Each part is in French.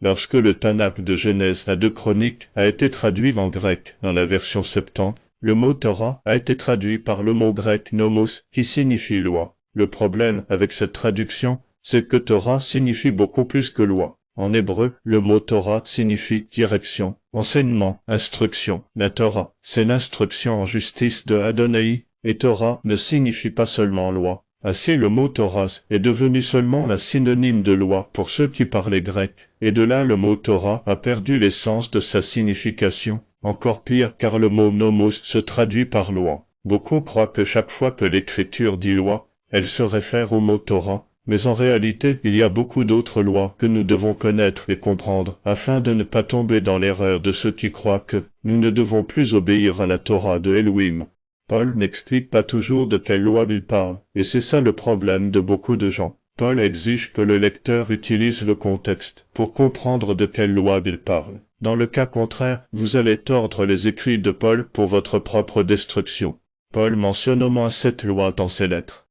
Lorsque le Tanakh de Genèse à 2 Chroniques a été traduit en grec dans la version Septante, le mot Torah a été traduit par le mot grec nomos qui signifie loi. Le problème avec cette traduction, c'est que Torah signifie beaucoup plus que loi. En hébreu, le mot Torah signifie direction, enseignement, instruction. La Torah, c'est l'instruction en justice de Adonai, et Torah ne signifie pas seulement loi. Ainsi le mot Torah est devenu seulement un synonyme de loi pour ceux qui parlaient grec, et de là le mot Torah a perdu l'essence de sa signification. Encore pire car le mot nomos se traduit par loi. Beaucoup croient que chaque fois que l'Écriture dit loi, elle se réfère au mot Torah, mais en réalité il y a beaucoup d'autres lois que nous devons connaître et comprendre, afin de ne pas tomber dans l'erreur de ceux qui croient que nous ne devons plus obéir à la Torah de Elohim. Paul n'explique pas toujours de quelle loi il parle, et c'est ça le problème de beaucoup de gens. Paul exige que le lecteur utilise le contexte pour comprendre de quelle loi il parle. Dans le cas contraire, vous allez tordre les écrits de Paul pour votre propre destruction. Paul mentionne au moins 7 lois dans ses lettres.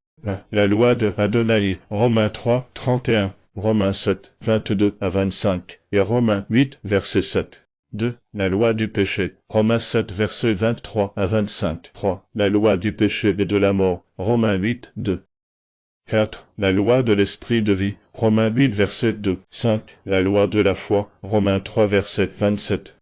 La loi de Adonai, Romains 3, 31, Romains 7, 22 à 25, et Romains 8, verset 7. 2. La loi du péché, Romains 7, versets 23 à 25. 3. La loi du péché et de la mort, Romains 8, 2. 4. La loi de l'esprit de vie, Romains 8, verset 2. 5. La loi de la foi, Romains 3, verset 27.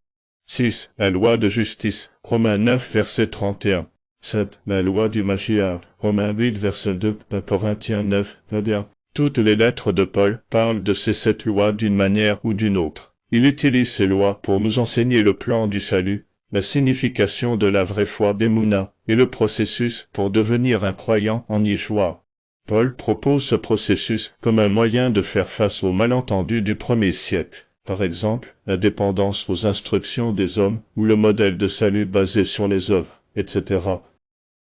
6. La loi de justice, Romains 9, verset 31. 7. La loi du Mashiach, Romains 8, verset 2, Corinthiens 9, 21. Toutes les lettres de Paul parlent de ces 7 lois d'une manière ou d'une autre. Il utilise ces lois pour nous enseigner le plan du salut, la signification de la vraie foi d'Emouna, et le processus pour devenir un croyant en Yeshua. Paul propose ce processus comme un moyen de faire face aux malentendus du 1er siècle, par exemple, la dépendance aux instructions des hommes ou le modèle de salut basé sur les œuvres, etc.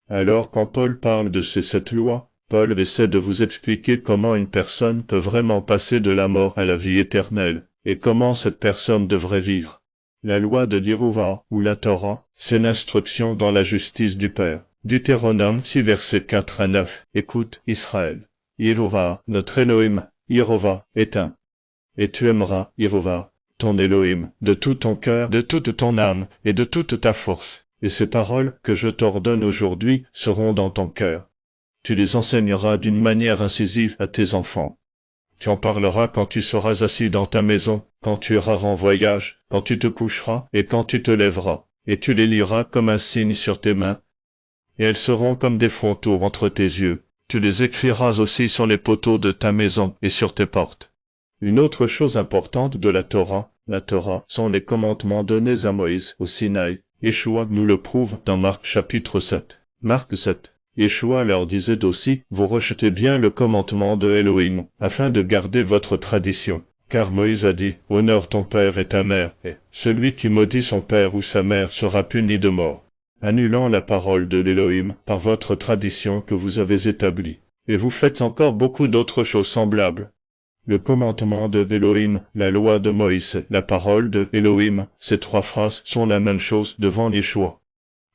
Alors quand Paul parle de ces 7 lois, Paul essaie de vous expliquer comment une personne peut vraiment passer de la mort à la vie éternelle, et comment cette personne devrait vivre. La loi de Yehovah, ou la Torah, c'est l'instruction dans la justice du Père. Deutéronome 6 versets 4 à 9. Écoute, Israël. Yehovah, notre Elohim, Yehovah, est un. Et tu aimeras, Yehovah, ton Elohim, de tout ton cœur, de toute ton âme, et de toute ta force. Et ces paroles que je t'ordonne aujourd'hui seront dans ton cœur. Tu les enseigneras d'une manière incisive à tes enfants. Tu en parleras quand tu seras assis dans ta maison, quand tu iras en voyage, quand tu te coucheras et quand tu te lèveras, et tu les liras comme un signe sur tes mains, et elles seront comme des frontaux entre tes yeux. Tu les écriras aussi sur les poteaux de ta maison et sur tes portes. Une autre chose importante de la Torah sont les commandements donnés à Moïse au Sinaï. Yeshua nous le prouve dans Marc chapitre 7. Marc 7. Yeshua leur disait aussi, vous rejetez bien le commandement de Elohim, afin de garder votre tradition. Car Moïse a dit, honore ton père et ta mère, et celui qui maudit son père ou sa mère sera puni de mort, annulant la parole de l'Elohim par votre tradition que vous avez établie. Et vous faites encore beaucoup d'autres choses semblables. Le commandement de Elohim, la loi de Moïse, la parole de Elohim, ces 3 phrases sont la même chose devant Yeshua.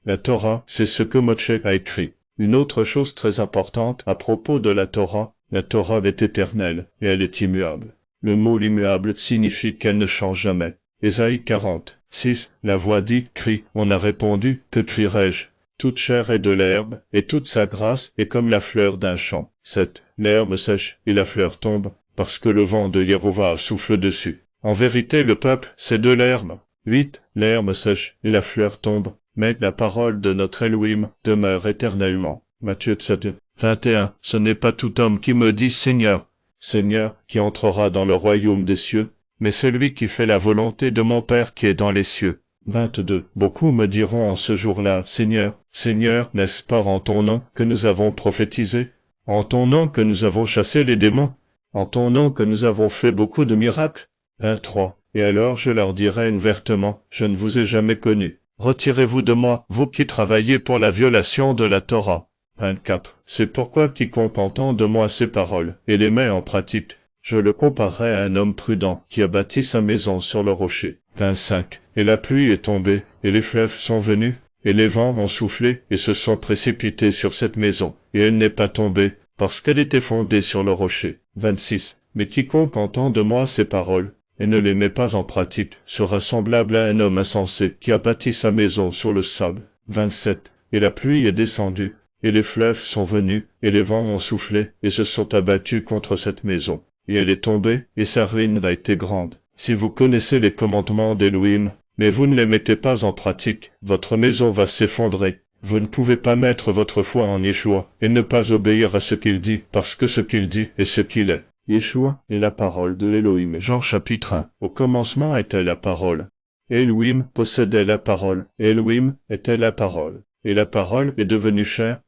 La Torah, c'est ce que Moshe a écrit. Une autre chose très importante à propos de la Torah est éternelle, et elle est immuable. Le mot immuable signifie qu'elle ne change jamais. Ésaïe 40, 6, la voix dit, crie, on a répondu, que crierai-je? Toute chair est de l'herbe, et toute sa grâce est comme la fleur d'un champ. 7, l'herbe sèche, et la fleur tombe, parce que le vent de Yehovah souffle dessus. En vérité le peuple, c'est de l'herbe. 8, l'herbe sèche, et la fleur tombe, mais la parole de notre Elohim demeure éternellement. Matthieu 7, 21. Ce n'est pas tout homme qui me dit Seigneur, Seigneur, qui entrera dans le royaume des cieux, mais celui qui fait la volonté de mon Père qui est dans les cieux. 22. Beaucoup me diront en ce jour-là, Seigneur, Seigneur, n'est-ce pas en ton nom que nous avons prophétisé? En ton nom que nous avons chassé les démons? En ton nom que nous avons fait beaucoup de miracles? 23. Et alors je leur dirai ouvertement, je ne vous ai jamais connus. Retirez-vous de moi, vous qui travaillez pour la violation de la Torah. 24. C'est pourquoi quiconque entend de moi ces paroles, et les met en pratique, je le comparerai à un homme prudent, qui a bâti sa maison sur le rocher. 25. Et la pluie est tombée, et les fleuves sont venus, et les vents ont soufflé, et se sont précipités sur cette maison, et elle n'est pas tombée, parce qu'elle était fondée sur le rocher. 26. Mais quiconque entend de moi ces paroles, et ne les met pas en pratique, sera semblable à un homme insensé qui a bâti sa maison sur le sable. 27. Et la pluie est descendue, et les fleuves sont venus, et les vents ont soufflé, et se sont abattus contre cette maison. Et elle est tombée, et sa ruine a été grande. Si vous connaissez les commandements d'Élohim, mais vous ne les mettez pas en pratique, votre maison va s'effondrer. Vous ne pouvez pas mettre votre foi en Yeshua, et ne pas obéir à ce qu'il dit, parce que ce qu'il dit est ce qu'il est. Yeshua est la parole de Elohim. Jean chapitre 1. Au commencement était la parole. Elohim possédait la parole. Elohim était la parole. Et la parole est devenue chair.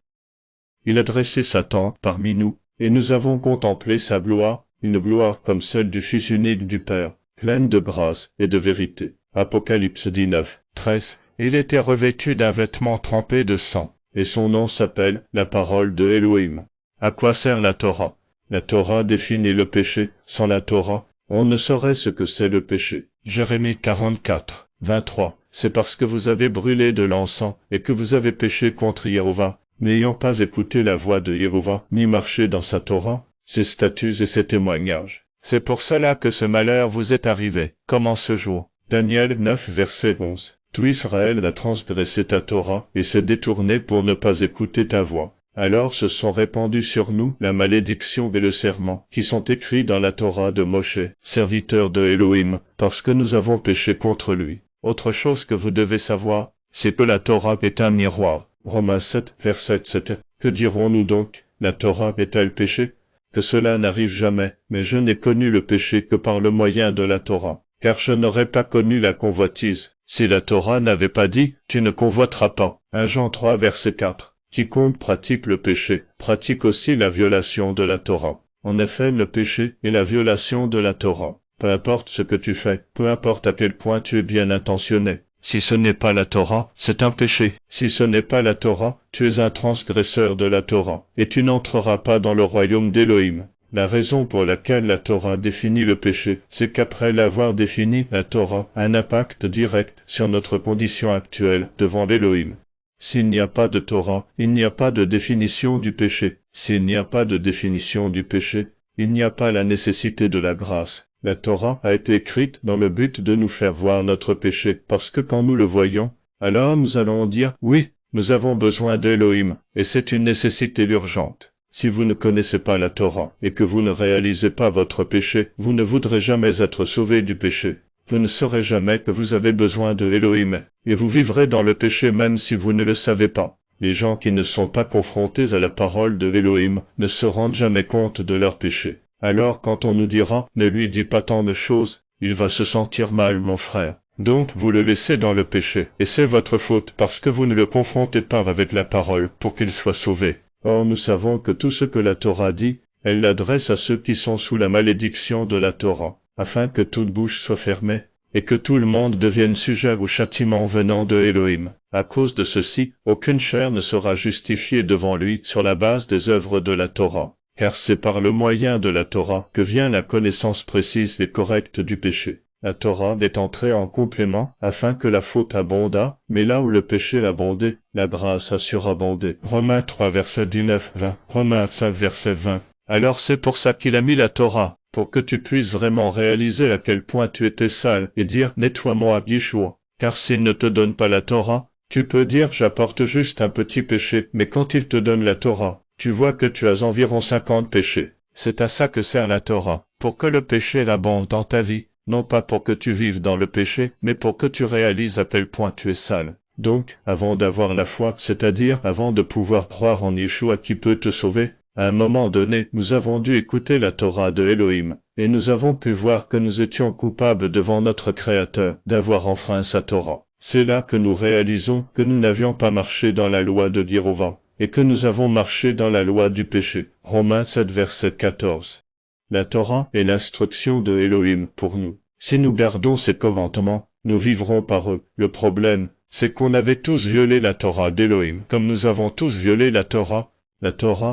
Il a dressé sa tente parmi nous, et nous avons contemplé sa gloire, une gloire comme celle du Fils unique du Père, pleine de grâce et de vérité. Apocalypse 19, 13. Il était revêtu d'un vêtement trempé de sang, et son nom s'appelle la parole de Elohim. À quoi sert la Torah? La Torah définit le péché. Sans la Torah, on ne saurait ce que c'est le péché. Jérémie 44, 23. C'est parce que vous avez brûlé de l'encens et que vous avez péché contre Jéhovah, n'ayant pas écouté la voix de Jéhovah, ni marché dans sa Torah, ses statuts et ses témoignages. C'est pour cela que ce malheur vous est arrivé, comme en ce jour. Daniel 9, verset 11. Tout Israël a transgressé ta Torah et s'est détourné pour ne pas écouter ta voix. Alors se sont répandus sur nous la malédiction et le serment, qui sont écrits dans la Torah de Moshe, serviteur de Elohim, parce que nous avons péché contre lui. Autre chose que vous devez savoir, c'est que la Torah est un miroir. Romains 7, verset 7. Que dirons-nous donc? La Torah est-elle péché? Que cela n'arrive jamais, mais je n'ai connu le péché que par le moyen de la Torah. Car je n'aurais pas connu la convoitise, si la Torah n'avait pas dit « Tu ne convoiteras pas ». 1 Jean 3, verset 4. Quiconque pratique le péché, pratique aussi la violation de la Torah. En effet, le péché est la violation de la Torah. Peu importe ce que tu fais, peu importe à quel point tu es bien intentionné. Si ce n'est pas la Torah, c'est un péché. Si ce n'est pas la Torah, tu es un transgresseur de la Torah, et tu n'entreras pas dans le royaume d'Élohim. La raison pour laquelle la Torah définit le péché, c'est qu'après l'avoir défini, la Torah a un impact direct sur notre condition actuelle devant l'Élohim. S'il n'y a pas de Torah, il n'y a pas de définition du péché. S'il n'y a pas de définition du péché, il n'y a pas la nécessité de la grâce. La Torah a été écrite dans le but de nous faire voir notre péché, parce que quand nous le voyons, alors nous allons dire, oui, nous avons besoin d'Élohim, et c'est une nécessité urgente. Si vous ne connaissez pas la Torah, et que vous ne réalisez pas votre péché, vous ne voudrez jamais être sauvé du péché. Vous ne saurez jamais que vous avez besoin de Elohim, et vous vivrez dans le péché même si vous ne le savez pas. Les gens qui ne sont pas confrontés à la parole de Elohim ne se rendent jamais compte de leur péché. Alors quand on nous dira « Ne lui dis pas tant de choses », il va se sentir mal, mon frère. Donc vous le laissez dans le péché, et c'est votre faute parce que vous ne le confrontez pas avec la parole pour qu'il soit sauvé. Or nous savons que tout ce que la Torah dit, elle l'adresse à ceux qui sont sous la malédiction de la Torah, afin que toute bouche soit fermée, et que tout le monde devienne sujet au châtiment venant de Elohim. À cause de ceci, aucune chair ne sera justifiée devant lui sur la base des œuvres de la Torah, car c'est par le moyen de la Torah que vient la connaissance précise et correcte du péché. La Torah est entrée en complément afin que la faute abondât, mais là où le péché abondait, la grâce a surabondé. Romains 3 verset 19-20, Romains 5 verset 20. Alors c'est pour ça qu'il a mis la Torah, pour que tu puisses vraiment réaliser à quel point tu étais sale et dire « Nettoie-moi, Yeshua ». Car s'il ne te donne pas la Torah, tu peux dire « J'apporte juste un petit péché », mais quand il te donne la Torah, tu vois que tu as environ 50 péchés. C'est à ça que sert la Torah, pour que le péché abonde dans ta vie, non pas pour que tu vives dans le péché, mais pour que tu réalises à quel point tu es sale. Donc, avant d'avoir la foi, c'est-à-dire avant de pouvoir croire en Yeshua qui peut te sauver, à un moment donné, nous avons dû écouter la Torah de Elohim, et nous avons pu voir que nous étions coupables devant notre Créateur d'avoir enfreint sa Torah. C'est là que nous réalisons que nous n'avions pas marché dans la loi de Jéhovah, et que nous avons marché dans la loi du péché. Romains 7 verset 14. La Torah est l'instruction de Elohim pour nous. Si nous gardons ses commandements, nous vivrons par eux. Le problème, c'est qu'on avait tous violé la Torah d'Elohim. Comme nous avons tous violé la Torah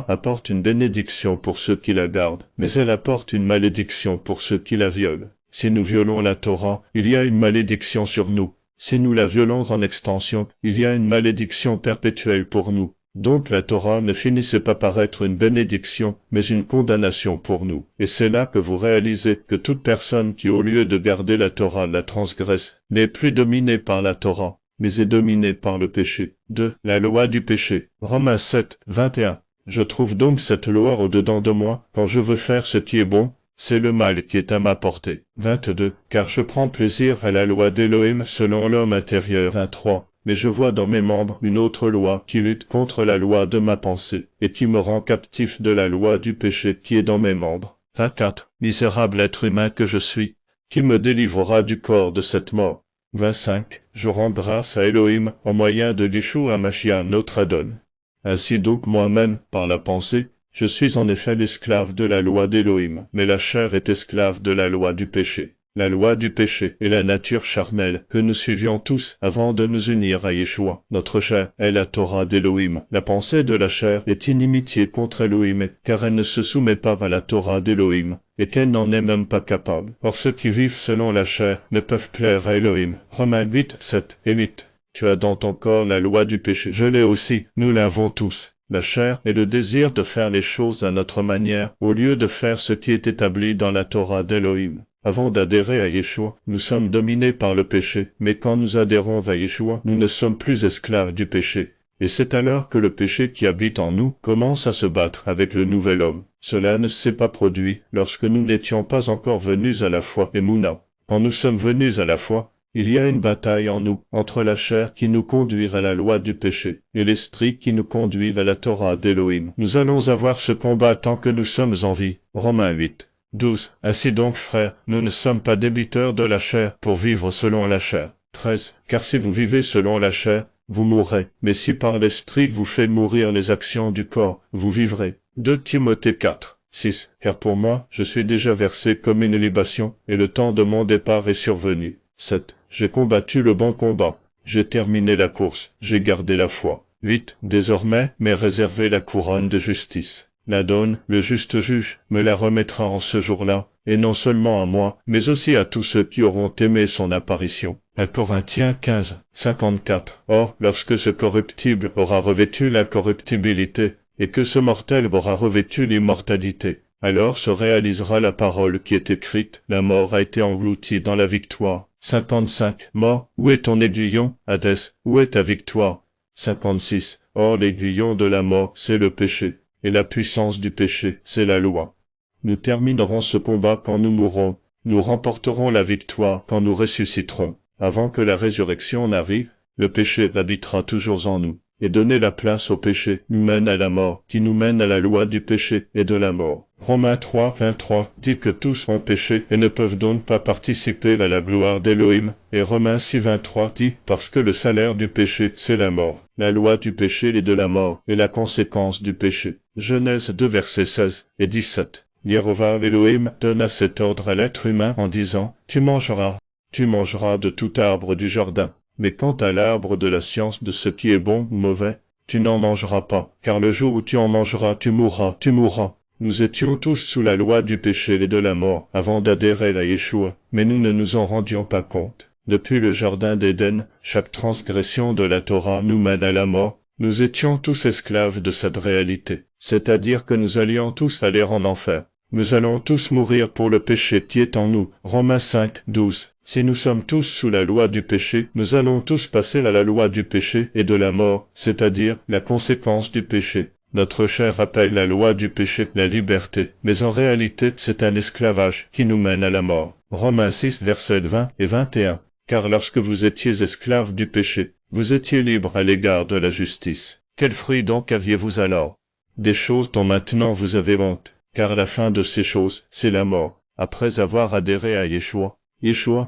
apporte une bénédiction pour ceux qui la gardent, mais elle apporte une malédiction pour ceux qui la violent. Si nous violons la Torah, il y a une malédiction sur nous. Si nous la violons en extension, il y a une malédiction perpétuelle pour nous. Donc la Torah ne finissait pas par être une bénédiction, mais une condamnation pour nous. Et c'est là que vous réalisez que toute personne qui, au lieu de garder la Torah, la transgresse, n'est plus dominée par la Torah, mais est dominée par le péché. 2. La loi du péché. Romains 7, 21. Je trouve donc cette loi au-dedans de moi, quand je veux faire ce qui est bon, c'est le mal qui est à ma portée. 22. Car je prends plaisir à la loi d'Élohim selon l'homme intérieur. 23. Mais je vois dans mes membres une autre loi qui lutte contre la loi de ma pensée, et qui me rend captif de la loi du péché qui est dans mes membres. 24. Misérable être humain que je suis, qui me délivrera du corps de cette mort. 25. Je rends grâce à Elohim en moyen de Yeshua Mashiach notre Adon. Ainsi donc moi-même, par la pensée, je suis en effet l'esclave de la loi d'Élohim, mais la chair est esclave de la loi du péché. La loi du péché est la nature charnelle que nous suivions tous avant de nous unir à Yeshua. Notre chair est la Torah d'Élohim. La pensée de la chair est inimitié contre Elohim, car elle ne se soumet pas à la Torah d'Élohim, et qu'elle n'en est même pas capable. Or ceux qui vivent selon la chair ne peuvent plaire à Elohim. Romains 8, 7 et 8. Tu as dans ton corps la loi du péché. Je l'ai aussi. Nous l'avons tous. La chair est le désir de faire les choses à notre manière, au lieu de faire ce qui est établi dans la Torah d'Élohim. Avant d'adhérer à Yeshua, nous sommes dominés par le péché, mais quand nous adhérons à Yeshua, nous ne sommes plus esclaves du péché. Et c'est alors que le péché qui habite en nous commence à se battre avec le nouvel homme. Cela ne s'est pas produit lorsque nous n'étions pas encore venus à la foi et Mouna. Quand nous sommes venus à la foi, il y a une bataille en nous, entre la chair qui nous conduit à la loi du péché, et l'esprit qui nous conduit à la Torah d'Élohim. Nous allons avoir ce combat tant que nous sommes en vie. Romains 8. 12. Ainsi donc, frères, nous ne sommes pas débiteurs de la chair pour vivre selon la chair. 13. Car si vous vivez selon la chair, vous mourrez. Mais si par l'esprit vous fait mourir les actions du corps, vous vivrez. 2 Timothée 4. 6. Car pour moi, je suis déjà versé comme une libation, et le temps de mon départ est survenu. 7. J'ai combattu le bon combat. J'ai terminé la course. J'ai gardé la foi. 8. Désormais, m'est réservé la couronne de justice. L'Adon, le juste juge, me la remettra en ce jour-là, et non seulement à moi, mais aussi à tous ceux qui auront aimé son apparition. 1 Corinthiens 15, 54. Or, lorsque ce corruptible aura revêtu l'incorruptibilité, et que ce mortel aura revêtu l'immortalité, alors se réalisera la parole qui est écrite, la mort a été engloutie dans la victoire. 55. Mort, où est ton aiguillon, Hadès, où est ta victoire? 56. Or l'aiguillon de la mort, c'est le péché. Et la puissance du péché, c'est la loi. Nous terminerons ce combat quand nous mourrons. Nous remporterons la victoire quand nous ressusciterons. Avant que la résurrection n'arrive, le péché habitera toujours en nous. Et donner la place au péché nous mène à la mort, qui nous mène à la loi du péché et de la mort. Romains 3, 23 dit que tous ont péché et ne peuvent donc pas participer à la gloire d'Élohim. Et Romains 6, 23 dit parce que le salaire du péché, c'est la mort. La loi du péché et de la mort est la conséquence du péché. Genèse 2, versets 16 et 17. Yehovah Elohim donna cet ordre à l'être humain en disant, tu mangeras de tout arbre du jardin. Mais quant à l'arbre de la science de ce qui est bon ou mauvais, tu n'en mangeras pas, car le jour où tu en mangeras, tu mourras. Nous étions tous sous la loi du péché et de la mort avant d'adhérer à Yeshua, mais nous ne nous en rendions pas compte. Depuis le jardin d'Éden, chaque transgression de la Torah nous mène à la mort. Nous étions tous esclaves de cette réalité, c'est-à-dire que nous allions tous aller en enfer. Nous allons tous mourir pour le péché qui est en nous. Romains 5, 12. Si nous sommes tous sous la loi du péché, nous allons tous passer à la loi du péché et de la mort, c'est-à-dire la conséquence du péché. Notre chair appelle la loi du péché la liberté, mais en réalité c'est un esclavage qui nous mène à la mort. Romains 6, versets 20 et 21. Car lorsque vous étiez esclaves du péché, vous étiez libres à l'égard de la justice. Quel fruit donc aviez-vous alors? Des choses dont maintenant vous avez honte. Car la fin de ces choses, c'est la mort. Après avoir adhéré à Yeshua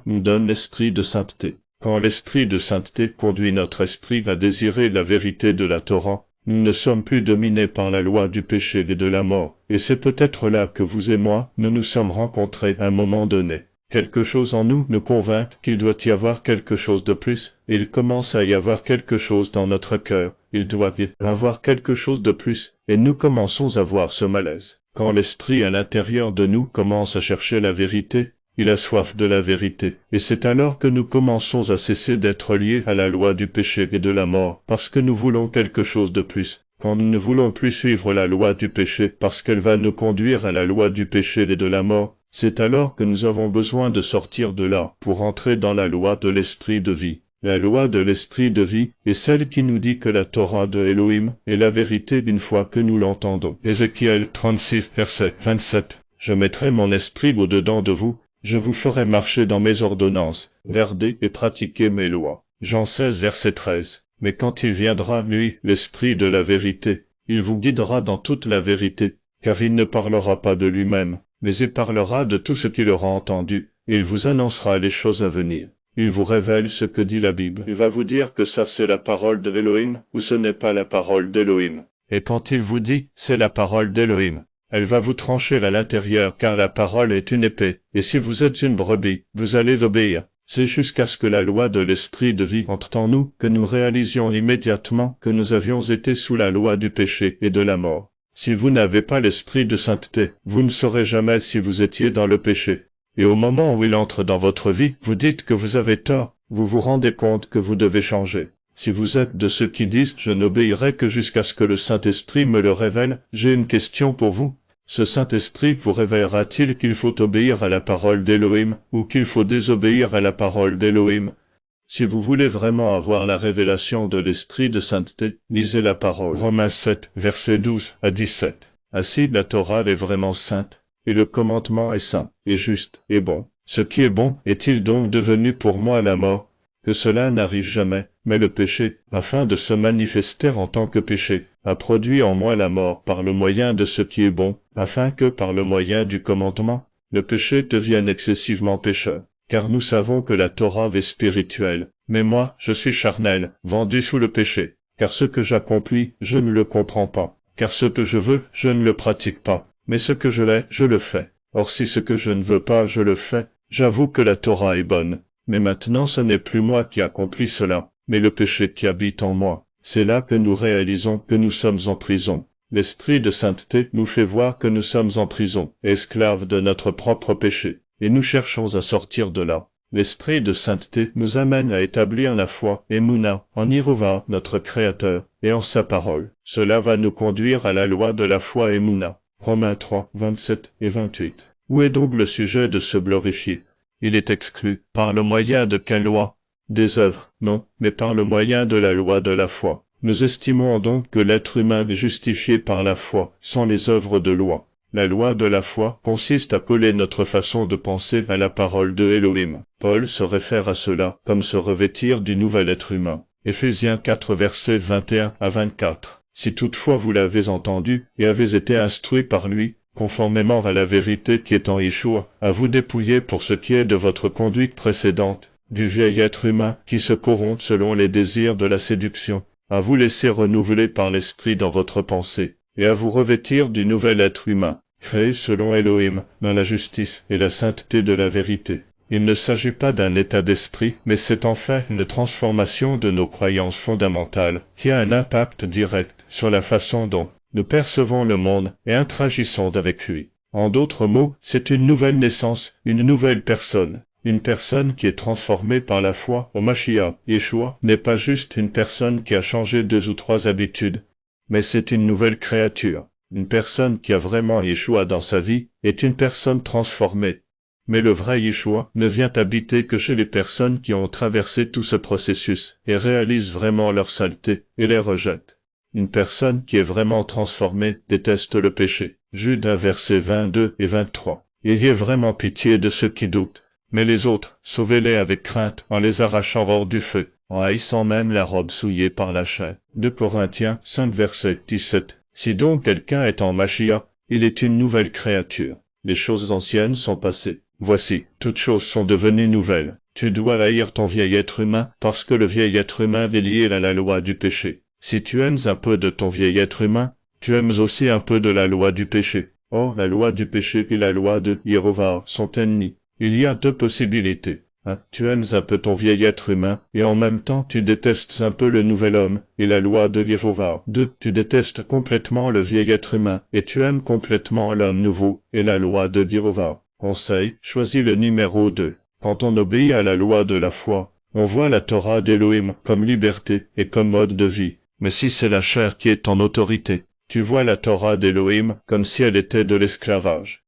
nous donne l'esprit de sainteté. Quand l'esprit de sainteté conduit notre esprit à désirer la vérité de la Torah, nous ne sommes plus dominés par la loi du péché et de la mort. Et c'est peut-être là que vous et moi, nous nous sommes rencontrés à un moment donné. Quelque chose en nous nous convainc qu'il doit y avoir quelque chose de plus, et il commence à y avoir quelque chose dans notre cœur. Il doit y avoir quelque chose de plus, et nous commençons à voir ce malaise. Quand l'esprit à l'intérieur de nous commence à chercher la vérité, il a soif de la vérité, et c'est alors que nous commençons à cesser d'être liés à la loi du péché et de la mort, parce que nous voulons quelque chose de plus. quand nous ne voulons plus suivre la loi du péché parce qu'elle va nous conduire à la loi du péché et de la mort, c'est alors que nous avons besoin de sortir de là pour entrer dans la loi de l'esprit de vie. La loi de l'esprit de vie est celle qui nous dit que la Torah de Elohim est la vérité d'une fois que nous l'entendons. Ézéchiel 36, verset 27. Je mettrai mon esprit au-dedans de vous, je vous ferai marcher dans mes ordonnances, garder et pratiquer mes lois. Jean 16, verset 13. Mais quand il viendra, lui, l'esprit de la vérité, il vous guidera dans toute la vérité, car il ne parlera pas de lui-même, mais il parlera de tout ce qu'il aura entendu, et il vous annoncera les choses à venir. Il vous révèle ce que dit la Bible. Il va vous dire que ça c'est la parole de Elohim, ou ce n'est pas la parole d'Elohim. Et quand il vous dit, c'est la parole d'Elohim, elle va vous trancher à l'intérieur, car la parole est une épée, et si vous êtes une brebis, vous allez obéir. C'est jusqu'à ce que la loi de l'esprit de vie entre en nous que nous réalisions immédiatement que nous avions été sous la loi du péché et de la mort. Si vous n'avez pas l'esprit de sainteté, vous ne saurez jamais si vous étiez dans le péché. Et au moment où il entre dans votre vie, vous dites que vous avez tort, vous vous rendez compte que vous devez changer. Si vous êtes de ceux qui disent « Je n'obéirai que jusqu'à ce que le Saint-Esprit me le révèle », j'ai une question pour vous. Ce Saint-Esprit vous révélera-t-il qu'il faut obéir à la parole d'Elohim ou qu'il faut désobéir à la parole d'Elohim? Si vous voulez vraiment avoir la révélation de l'Esprit de sainteté, lisez la parole. Romains 7, versets 12 à 17. Ainsi la Torah est vraiment sainte, et le commandement est saint, et juste, et bon. Ce qui est bon est-il donc devenu pour moi la mort? Que cela n'arrive jamais, mais le péché, afin de se manifester en tant que péché, a produit en moi la mort par le moyen de ce qui est bon, afin que par le moyen du commandement, le péché devienne excessivement pécheur. Car nous savons que la Torah est spirituelle, mais moi, je suis charnel, vendu sous le péché. Car ce que j'accomplis, je ne le comprends pas. Car ce que je veux, je ne le pratique pas. Mais ce que je l'ai, je le fais. Or si ce que je ne veux pas, je le fais, j'avoue que la Torah est bonne. Mais maintenant ce n'est plus moi qui accomplis cela, mais le péché qui habite en moi. C'est là que nous réalisons que nous sommes en prison. L'esprit de sainteté nous fait voir que nous sommes en prison, esclaves de notre propre péché, et nous cherchons à sortir de là. L'esprit de sainteté nous amène à établir la foi, Emouna, en Yehovah, notre Créateur, et en sa parole. Cela va nous conduire à la loi de la foi Emouna. Romains 3, 27 et 28. Où est donc le sujet de se glorifier? Il est exclu. Par le moyen de quelle loi? Des œuvres, non, mais par le moyen de la loi de la foi. Nous estimons donc que l'être humain est justifié par la foi, sans les œuvres de loi. La loi de la foi consiste à coller notre façon de penser à la parole de Elohim. Paul se réfère à cela comme se revêtir du nouvel être humain. Éphésiens 4 versets 21 à 24. Si toutefois vous l'avez entendu et avez été instruit par lui, conformément à la vérité qui est en Yeshua, à vous dépouiller pour ce qui est de votre conduite précédente, du vieil être humain qui se corrompt selon les désirs de la séduction, à vous laisser renouveler par l'esprit dans votre pensée, et à vous revêtir du nouvel être humain, créé selon Elohim, dans la justice et la sainteté de la vérité. Il ne s'agit pas d'un état d'esprit, mais c'est en fait une transformation de nos croyances fondamentales qui a un impact direct sur la façon dont nous percevons le monde et interagissons avec lui. En d'autres mots, c'est une nouvelle naissance, une nouvelle personne. Une personne qui est transformée par la foi au Mashiach. Yeshua n'est pas juste une personne qui a changé 2 ou 3 habitudes, mais c'est une nouvelle créature. Une personne qui a vraiment Yeshua dans sa vie est une personne transformée. Mais le vrai Yeshua ne vient habiter que chez les personnes qui ont traversé tout ce processus et réalisent vraiment leur saleté et les rejettent. Une personne qui est vraiment transformée déteste le péché. Jude 1 versets 22 et 23. Ayez vraiment pitié de ceux qui doutent. Mais les autres, sauvez-les avec crainte en les arrachant hors du feu, en haïssant même la robe souillée par la chair. 2 Corinthiens 5 verset 17. Si donc quelqu'un est en Mashiach, il est une nouvelle créature. Les choses anciennes sont passées. Voici, toutes choses sont devenues nouvelles. Tu dois haïr ton vieil être humain parce que le vieil être humain est lié à la loi du péché. Si tu aimes un peu de ton vieil être humain, tu aimes aussi un peu de la loi du péché. Or, la loi du péché et la loi de Yehovah sont ennemies. Il y a 2 possibilités. 1. Tu aimes un peu ton vieil être humain, et en même temps tu détestes un peu le nouvel homme, et la loi de Yehovah. 2. Tu détestes complètement le vieil être humain, et tu aimes complètement l'homme nouveau, et la loi de Yehovah. Conseil, choisis le numéro 2. Quand on obéit à la loi de la foi, on voit la Torah d'Elohim comme liberté et comme mode de vie. Mais si c'est la chair qui est en autorité, tu vois la Torah d'Élohim comme si elle était de l'esclavage.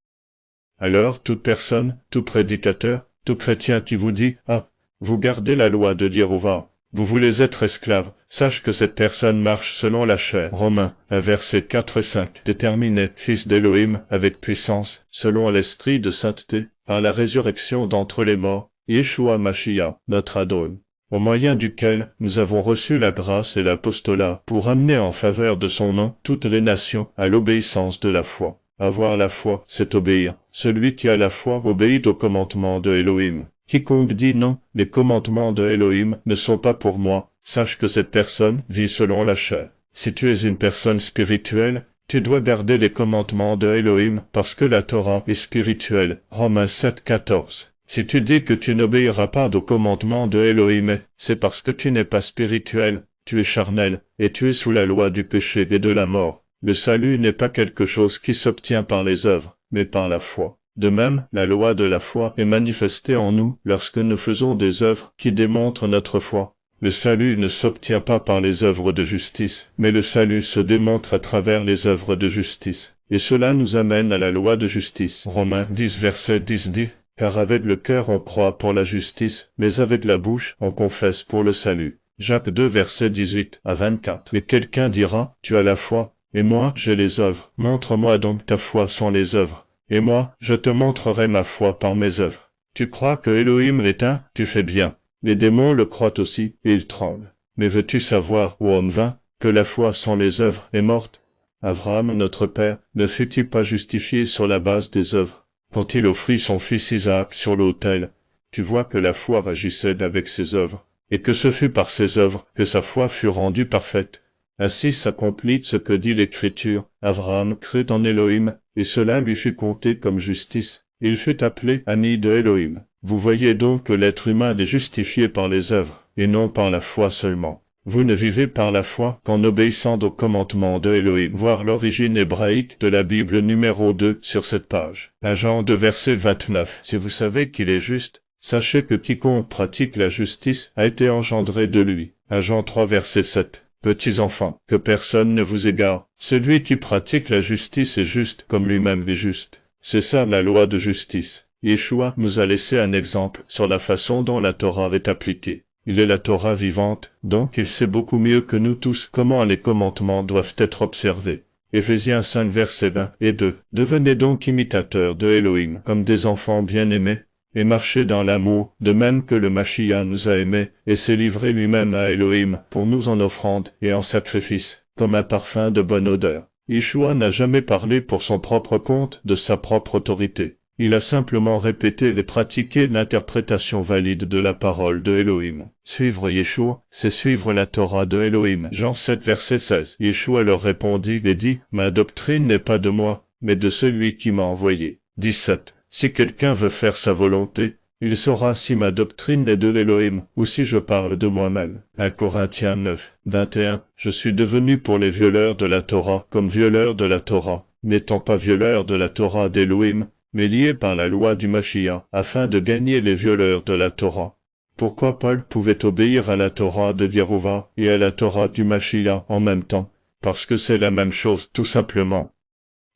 Alors toute personne, tout prédicateur, tout chrétien qui vous dit « Ah, vous gardez la loi de Yehovah, vous voulez être esclave », sache que cette personne marche selon la chair. Romains, versets 4 et 5, déterminé fils d'Élohim avec puissance, selon l'esprit de sainteté, par la résurrection d'entre les morts, Yeshua Mashiach, notre Adon, au moyen duquel nous avons reçu la grâce et l'apostolat pour amener en faveur de son nom toutes les nations à l'obéissance de la foi. Avoir la foi, c'est obéir. Celui qui a la foi obéit aux commandements de Elohim. Quiconque dit non, les commandements de Elohim ne sont pas pour moi, sache que cette personne vit selon la chair. Si tu es une personne spirituelle, tu dois garder les commandements de Elohim parce que la Torah est spirituelle. Romains 7, 14. Si tu dis que tu n'obéiras pas aux commandements de Elohim, c'est parce que tu n'es pas spirituel, tu es charnel, et tu es sous la loi du péché et de la mort. Le salut n'est pas quelque chose qui s'obtient par les œuvres, mais par la foi. De même, la loi de la foi est manifestée en nous lorsque nous faisons des œuvres qui démontrent notre foi. Le salut ne s'obtient pas par les œuvres de justice, mais le salut se démontre à travers les œuvres de justice. Et cela nous amène à la loi de justice. Romains 10 verset 10 dit « Car avec le cœur on croit pour la justice, mais avec la bouche on confesse pour le salut. » Jacques 2 verset 18 à 24. Mais quelqu'un dira « Tu as la foi, et moi, j'ai les œuvres. Montre-moi donc ta foi sans les œuvres. Et moi, je te montrerai ma foi par mes œuvres. Tu crois que Elohim est un, tu fais bien. Les démons le croient aussi, et ils tremblent. Mais veux-tu savoir, ô homme vain, que la foi sans les œuvres est morte? Abraham, notre père, ne fut-il pas justifié sur la base des œuvres, quand il offrit son fils Isaac sur l'autel? Tu vois que la foi agissait avec ses œuvres, et que ce fut par ses œuvres que sa foi fut rendue parfaite. Ainsi s'accomplit ce que dit l'Écriture, Abraham crut en Elohim, et cela lui fut compté comme justice. Il fut appelé ami de Elohim. Vous voyez donc que l'être humain est justifié par les œuvres, et non par la foi seulement. Vous ne vivez par la foi qu'en obéissant aux commandements de Elohim. Voir l'origine hébraïque de la Bible numéro 2 sur cette page. Jean 2 verset 29. Si vous savez qu'il est juste, sachez que quiconque pratique la justice a été engendré de lui. Jean 3 verset 7. Petits enfants, que personne ne vous égare. Celui qui pratique la justice est juste comme lui-même est juste. C'est ça la loi de justice. Yeshua nous a laissé un exemple sur la façon dont la Torah est appliquée. Il est la Torah vivante, donc il sait beaucoup mieux que nous tous comment les commandements doivent être observés. Éphésiens 5 versets 1 et 2. Devenez donc imitateurs de Elohim comme des enfants bien-aimés, et marchez dans l'amour, de même que le Mashiach nous a aimés, et s'est livré lui-même à Elohim, pour nous en offrande et en sacrifice, comme un parfum de bonne odeur. Yeshua n'a jamais parlé pour son propre compte de sa propre autorité. Il a simplement répété et pratiqué l'interprétation valide de la parole de Elohim. Suivre Yeshua, c'est suivre la Torah de Elohim. Jean 7 verset 16. Yeshua leur répondit et dit, « Ma doctrine n'est pas de moi, mais de celui qui m'a envoyé. » 17. Si quelqu'un veut faire sa volonté, il saura si ma doctrine est de l'Elohim, ou si je parle de moi-même. 1 Corinthiens 9, 21. Je suis devenu pour les violeurs de la Torah comme violeur de la Torah, n'étant pas violeur de la Torah d'Elohim, mais lié par la loi du Mashiach, afin de gagner les violeurs de la Torah. Pourquoi Paul pouvait obéir à la Torah de Yehovah et à la Torah du Mashiach en même temps? Parce que c'est la même chose, tout simplement.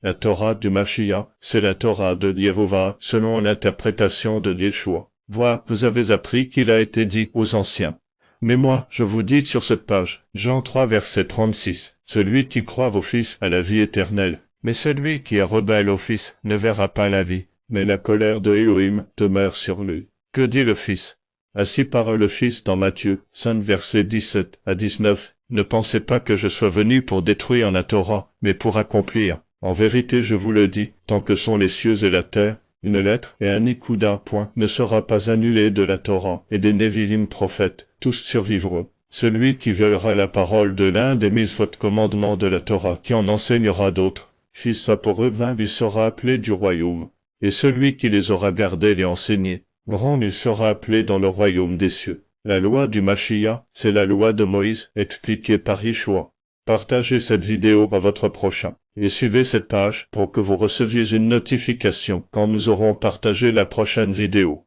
La Torah du Mashiach, c'est la Torah de Yehovah, selon l'interprétation de Yeshua. Voilà, vous avez appris qu'il a été dit aux anciens. Mais moi, je vous dis sur cette page, Jean 3 verset 36, celui qui croit au Fils a la vie éternelle, mais celui qui est rebelle au Fils ne verra pas la vie, mais la colère de Elohim demeure sur lui. Que dit le Fils? Ainsi parle le Fils dans Matthieu 5 verset 17 à 19, ne pensez pas que je sois venu pour détruire la Torah, mais pour accomplir. En vérité je vous le dis, tant que sont les cieux et la terre, une lettre et un ikuda point ne sera pas annulé de la Torah et des Nevilim prophètes, tous survivront. Celui qui violera la parole de l'un des mitzvot commandements de la Torah qui en enseignera d'autres, fils soit pour eux 20 lui sera appelé du royaume. Et celui qui les aura gardés et enseignés, grand lui sera appelé dans le royaume des cieux. La loi du Mashiach, c'est la loi de Moïse, expliquée par Yeshua. Partagez cette vidéo à votre prochain, et suivez cette page pour que vous receviez une notification quand nous aurons partagé la prochaine vidéo.